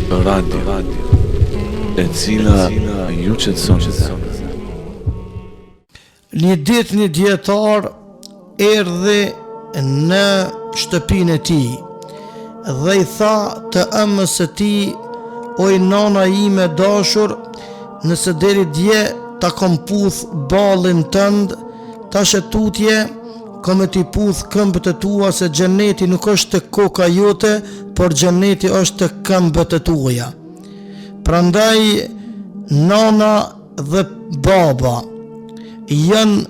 Radio, e cila ju qetëson. Një ditë një dietar erdhi në shtëpinë e tij dhe i tha të ëmës së tij: "Oj nana ime dashur, nëse deri dje ta kom puth ballin tënd, tash e tutje kom e t'i puth këmbët e tua, se xheneti nuk është te koka jote, por xheneti është te këmbët e tuaja." Prandaj nana dhe baba janë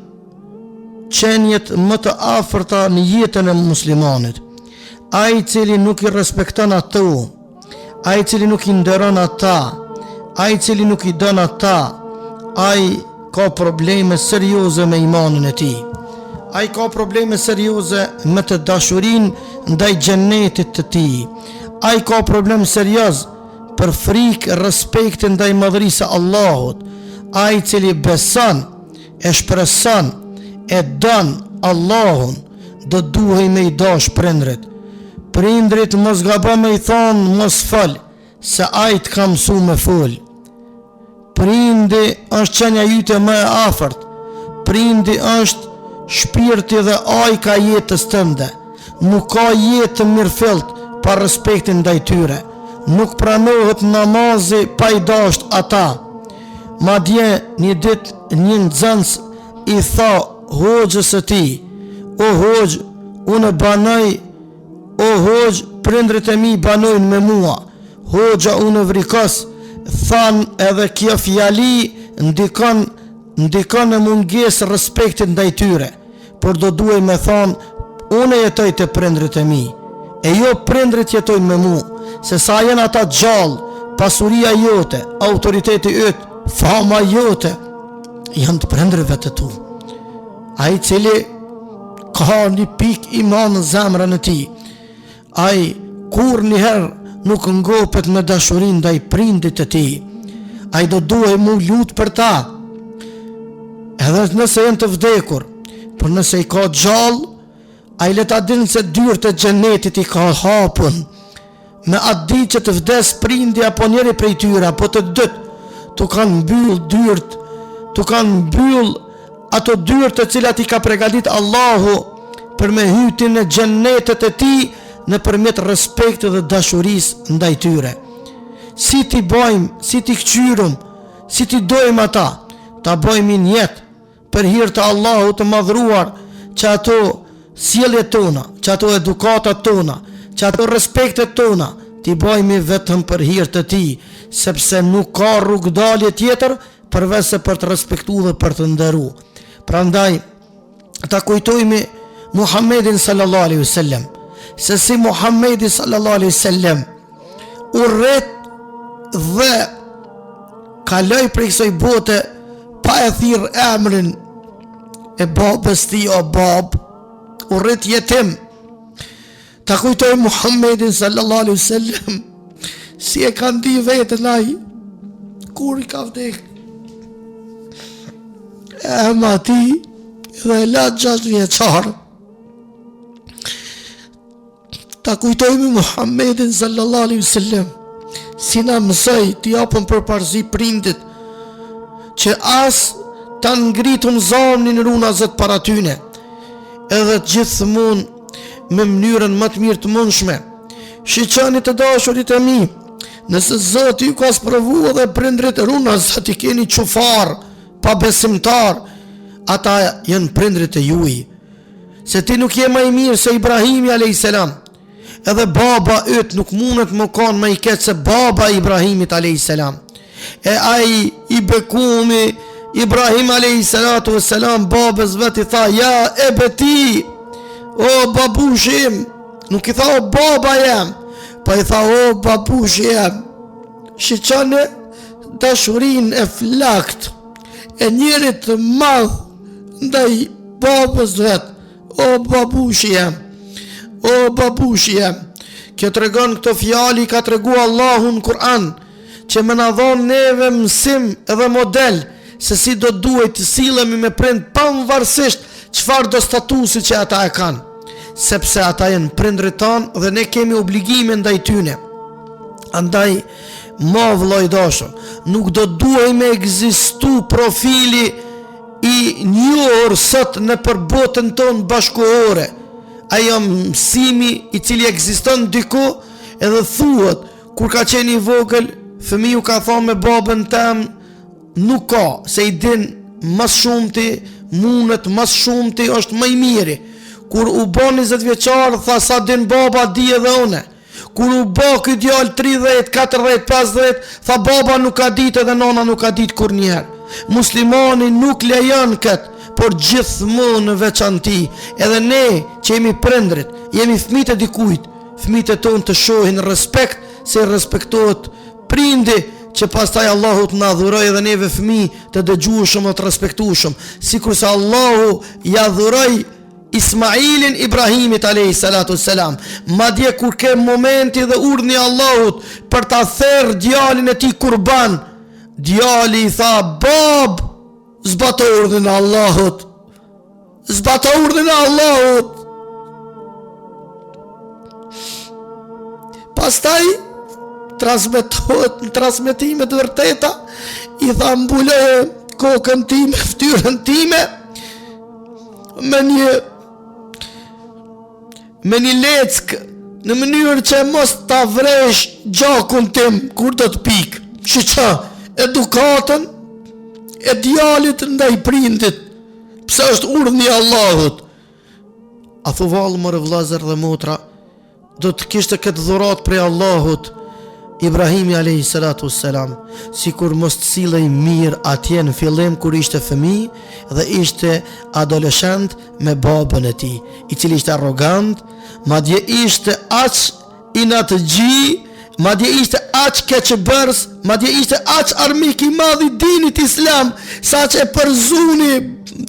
qenjet më të afërta në jetën e muslimanit. Ai i cili nuk i respekton ato, ai i cili nuk i nderon ata, ai i cili nuk i don ata, ai ka probleme serioze me imanin e tij. Ai ka probleme serioze me të dashurinë ndaj xhenetit të tij. Ai ka problem serioz për frikë, respekt ndaj madhërisë së Allahut. Ai i cili beson, e shpreson, e don Allahun, do duhej me i dash prindrit. Prindrit mos gabon me i thonë mos fol, se ai të ka mësu me fol. Prindi është qenia jyte më e afërt. Prindi është shpirti dhe ajka jetës tënde. Nuk ka jetë të mirëfillt pa respektin ndaj tyre. Nuk pranohet namazi pa i dasht ata. Madje një ditë një nxënës i tha hoxhës së tij: "O hoxh, unë banoj, o hoxh, prindrit e mi banojnë me mua." Hoxha unë vrikos, than edhe kjo fjali ndikon në mungesë respektit ndaj tyre, por do duhej me thonë: "Unë jetoj të prindrit e mi, e jo prindrit jetojnë me mu, se sa janë ata gjallë, pasuria jote, autoriteti yt, fama jote, janë të prindrëve të tu." Ai cili ka një pik iman në zemrën e tij, ai kur njëherë nuk ngopet me dashurin ndaj prindit të tij. Ai do duhej mu lut për ta, edhe nëse janë të vdekur, por nëse i ka gjallë, ai le ta dinë se dyert e xhenetit i ka hapun. Me atë ditë që të vdes prindi apo njëri prej tyre, apo të dytë, tu kanë mbyll dyert, tu kanë mbyll ato dyert të cilat i ka përgatit Allahu për me hyjtin në xhenetet e tij nëpërmjet respektit dhe dashurisë ndaj tyre. Si ti bojmë, si ti këqyrum, si ti dojmë ata, ta bojmë një jetë për hir të Allahut të madhruar, që ato sjelljet tona, që ato edukatat tona, që ato respektet tona, ti bojmë vetëm për hir të tij, sepse nuk ka rrugdalje tjetër përveç se për të respektuar dhe për të nderuar. Prandaj ta kujtojmë Muhammedin sallallahu alaihi wasallam, se si Muhammedi sallallahu alaihi wasallam urret dhe kaloi prej kësaj bote pa e thirr emrin e babës tij, o bab, urret jetim. Ta kujtoj Muhammedin sallallahu alaihi wasallam si e ka ndi vetën ai kur i ka vdek ema ti dhe e la 6 vjeçar. Ta kujtojmë Muhammedin sallallahu alaihi wasallam si na mësoi të japën përparësi prindit, që as ta ngritun zamnin runazët para tyne, edhe gjithmonë me mënyrën më të mirë të mundshme. Shiqani të dashurit e mi, nëse Zoti ju ka sprovuar dhe prindrit runazët i keni çufar, pa besimtar, ata janë prindrit e juaj. Se ti nuk je më i mirë se Ibrahimi alayhis salam. Edhe baba yt nuk mundet më kanë më i keq se baba Ibrahimit alayhis salam. E ai i bekumi Ibrahim alayhis salatu wassalam babës vet i tha: "Ja ebeti, o babushim." Nuk i tha o baba jam, po i tha o babushim. Shiqane dashurin e flakt e njerit të madh ndaj babës vet: "O babushi jam, o babushi jam." Kjo të regon këto fjali ka të regu Allahu në Kur'an, që më na dhon neve mësim edhe model se si do duhet të sillemi me prind pavarësisht çfarë do statusi që ata e kanë, sepse ata janë prindrit tanë dhe ne kemi obligime ndaj tyne. Andaj, ma vëllai dashur, nuk do duhej me ekzistu profili i njohur sot në për botën tonë bashkëkohore. Ajo mësimi i cili ekziston diku edhe thuhet, kur ka qenë i vogël, fëmiu ka thonë me babën tem, nuk ka, se i din mas shumëti, mundet mas shumëti është më i miri. Kur u bo 20 vjeçar, tha sa din baba, di edhe une. Kur u bo këtë djallë 30, 40, 50, tha baba nuk ka dit edhe nona nuk ka dit kur njerë. Muslimani nuk lejon këtë, por gjithmonë në veçanti. Edhe ne që jemi prindrit, jemi fëmijët e dikujt, fëmijët e tonë të shohin respekt, se respektohet prindi, që pastaj Allahu të na dhuroj edhe neve fëmijë të dëgjueshëm dhe të respektueshëm, sikur se Allahu ja dhuroi Ismailin Ibrahimit alayhi salatu selam. Madje kur ke momenti dhe urdhni Allahut për ta therr djalin e tij kurban, djali i tha: "Bab, zbato urdhën e Allahut. Zbato urdhën e Allahut." Pastaj transmetohet në transmetime të vërteta, i tha: "Mbuloje kokën time, fytyrën time me një leck në mënyrë që mos ta vresh gjakun tim kur do të pik." Që edukatën e djalit ndaj prindit, pse është urdhni i Allahut. A thu vallë more vëllezër dhe motra, do të kishte këtë dhurat prej Allahut Ibrahimi alayhi salatu selam, sikur mos të sillej mirë atje në fillim kur ishte fëmijë dhe ishte adoleshent me babën e tij, i cili ishte arrogant, madje ishte aq inatëgji, madje ishte aq keqbërës, madje ishte aq armik i madh i dinit islam, saqë e përzuni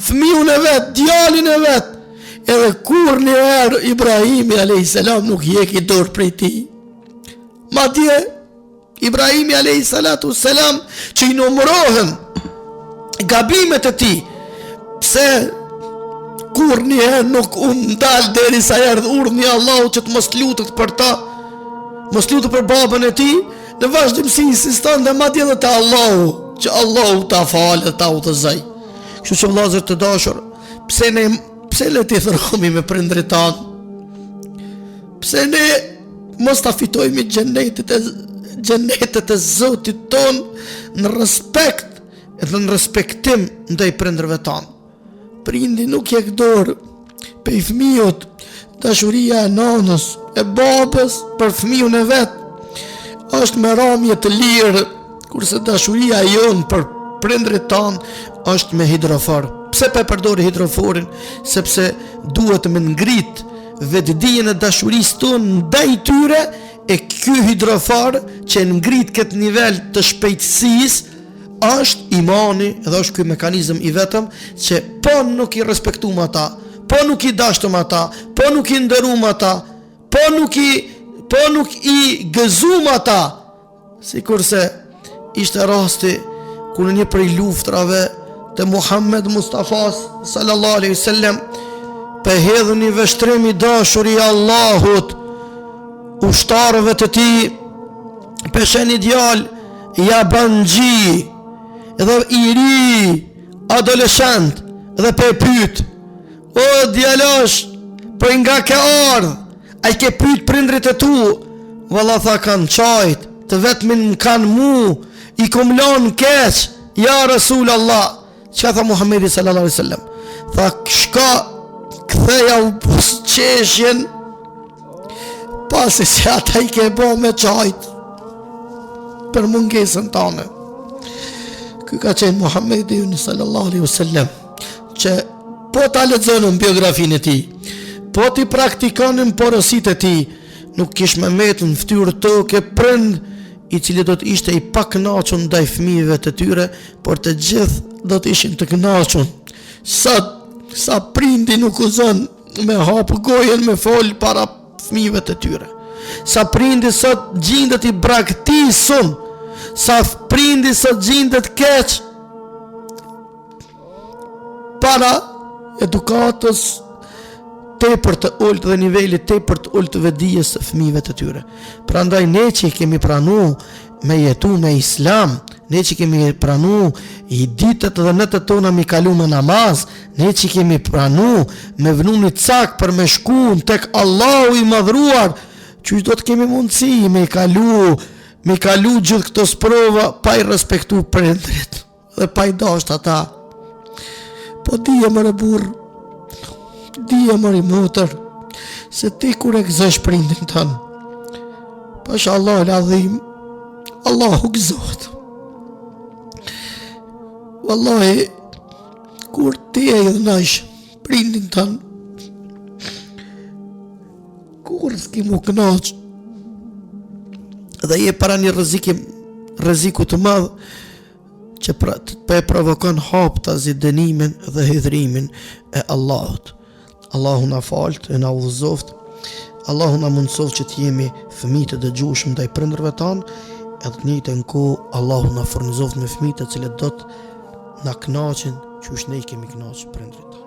fëmijën e vet, djalin e vet. Edhe kur një herë Ibrahimi alayhi salam nuk jeki dorë prej tij. Madje Ibrahimi alayhi salatu selam që i numërohen gabimet e tij, pse kur një herë nuk u ndal derisa erdhi urdhni i Allahut që të mos lutet për ta, mos lutet për babën e tij, në vazhdimsi insiston dhe madje edhe te Allahu, që Allahu ta falë, ta udhëzoj. Kështu që vëllezër të dashur, pse le të thërrohemi me prindrit tanë? Pse ne mos ta fitojmë xhenetet e Zotit ton në respekt edhe në respektim ndaj prindërve tanë. Prindi nuk jek dorë pe fëmijët, dashuria e nanës, e babës për fëmijën e vet është me ramje të lirë, kurse dashuria jonë për prindrit tanë është me hidrofor. Pse pe përdori hidroforin? Sepse duhet me ngrit vetdijen e dashurisë tonë ndaj tyre, e ky hidrofor që ngrit këtë nivel të shpejtësisë është imani, edhe është ky mekanizëm i vetëm që po nuk i respektuam ata, po nuk i dashëm ata, po nuk i nderuam ata, po nuk i gëzuam ata, sikurse ishte rasti kur në një prej luftrave të Muhammed Mustafa sallallahu alaihi wasallam pe hedhën një veshtrim i dashur i Allahut ushtarëve të tij, peshen një djalë jabanxhi edhe i ri adoleshent dhe pe pyet: "O djalosh, për nga ke ardh? Ai ke pyet prindrit e tu?" Valla tha: "Kanë qajt, të vetmin kanë mu, i kum lon keq, ja Rasul Allah." Çka tha Muhamedi sallallahu alaihi wasallam? Tha: "Shka, ktheja u qeshjen, pasi se ata i ke bo me qajt për mungesën tane." Ky ka qenë Muhamedi sallallahu alaihi wasallam, që po ta lexonin biografinë e tij, po ti praktikonin porositë e tij, nuk kish me metën fytyrë tokë prind i cili do të ishte i pakënaqur ndaj fëmijëve të tyre, por të gjithë do të ishin të kënaqur. Sa prindi nuk uzon me hap gojen me fol para fëmijëve të tyre. Sa prindi sot gjendet i braktisur, sa prindi sot gjendet keq para edukatës, tepër të ulët dhe niveli tepër të ulët të vedijes së fëmijëve të tyre. Prandaj ne që i kemi pranu me jetu me islam, ne që kemi pranu i ditët dhe natët tona mi kalu me namaz, ne që kemi pranu me vënu një cak për me shku tek Allahu i madhruar, që do të kemi mundësi me kalu gjithë këto sprova pa i respektu prindrit dhe pa i dasht ata. Po dije më burr, dije më motër, se ti kur e gëzosh prindin tënë, pasha Allah l'adhim, Allahu gëzohet. Wallahi, kur ti e dhënash prindin tënë, kur s'ki mu kënaq, dhe je para një rreziku të madh, që e provokon haptazi, dënimin dhe hidhrimin e Allahut. Allahu na falt e na udhëzoft, Allahu na mundsoft që të jemi fëmijë të dëgjueshëm ndaj prindërve tanë, edhe të njëjtën kohë Allahu na furnizoft me fëmijë të cilët do të na kënaqin, që ne i kemi kënaqur prindrit.